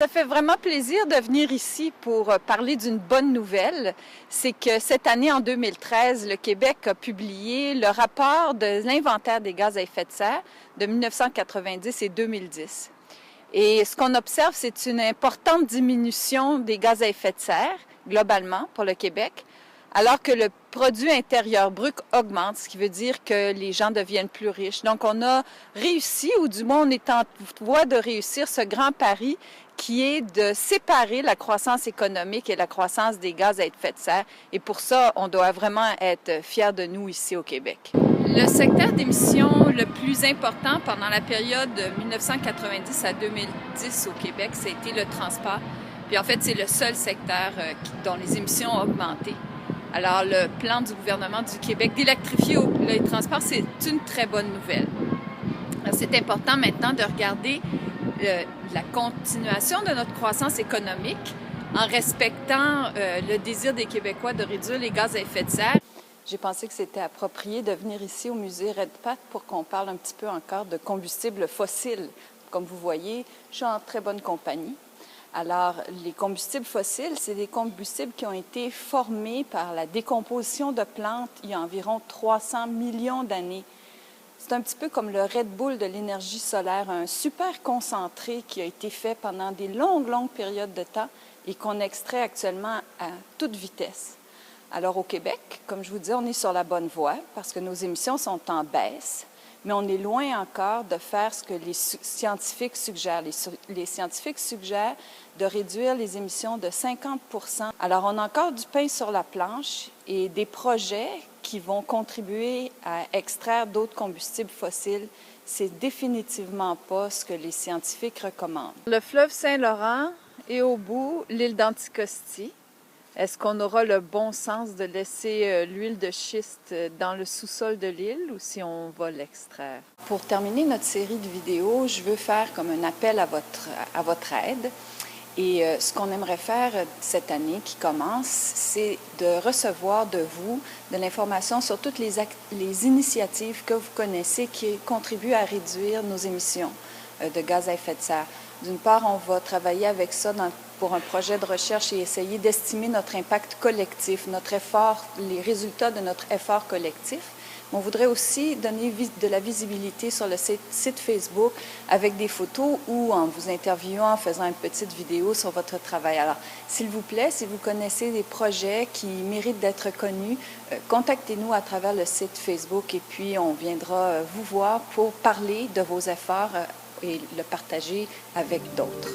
Ça fait vraiment plaisir de venir ici pour parler d'une bonne nouvelle. C'est que cette année, en 2013, le Québec a publié le rapport de l'inventaire des gaz à effet de serre de 1990 et 2010. Et ce qu'on observe, c'est une importante diminution des gaz à effet de serre, globalement, pour le Québec, alors que le produit intérieur brut augmente, ce qui veut dire que les gens deviennent plus riches. Donc, on a réussi, ou du moins, on est en voie de réussir ce grand pari qui est de séparer la croissance économique et la croissance des gaz à effet de serre. Et pour ça, on doit vraiment être fiers de nous ici au Québec. Le secteur d'émissions le plus important pendant la période de 1990 à 2010 au Québec, ça a été le transport. Puis en fait, c'est le seul secteur dont les émissions ont augmenté. Alors, le plan du gouvernement du Québec d'électrifier les transports, c'est une très bonne nouvelle. C'est important maintenant de regarder la continuation de notre croissance économique en respectant le désir des Québécois de réduire les gaz à effet de serre. J'ai pensé que c'était approprié de venir ici au musée Redpath pour qu'on parle un petit peu encore de combustibles fossiles. Comme vous voyez, je suis en très bonne compagnie. Alors, les combustibles fossiles, c'est des combustibles qui ont été formés par la décomposition de plantes il y a environ 300 millions d'années. C'est un petit peu comme le Red Bull de l'énergie solaire, un super concentré qui a été fait pendant des longues périodes de temps et qu'on extrait actuellement à toute vitesse. Alors au Québec, comme je vous dis, on est sur la bonne voie parce que nos émissions sont en baisse, mais on est loin encore de faire ce que les scientifiques suggèrent. Les scientifiques suggèrent de réduire les émissions de 50 %. Alors on a encore du pain sur la planche et des projets qui vont contribuer à extraire d'autres combustibles fossiles. C'est définitivement pas ce que les scientifiques recommandent. Le fleuve Saint-Laurent et au bout, l'île d'Anticosti. Est-ce qu'on aura le bon sens de laisser l'huile de schiste dans le sous-sol de l'île ou si on va l'extraire? Pour terminer notre série de vidéos, je veux faire comme un appel à votre aide. Et ce qu'on aimerait faire cette année qui commence, c'est de recevoir de vous de l'information sur toutes les initiatives que vous connaissez qui contribuent à réduire nos émissions de gaz à effet de serre. D'une part, on va travailler avec ça pour un projet de recherche et essayer d'estimer notre impact collectif, notre effort, les résultats de notre effort collectif. On voudrait aussi donner de la visibilité sur le site Facebook avec des photos ou en vous interviewant, en faisant une petite vidéo sur votre travail. Alors, s'il vous plaît, si vous connaissez des projets qui méritent d'être connus, contactez-nous à travers le site Facebook et puis on viendra vous voir pour parler de vos efforts et le partager avec d'autres.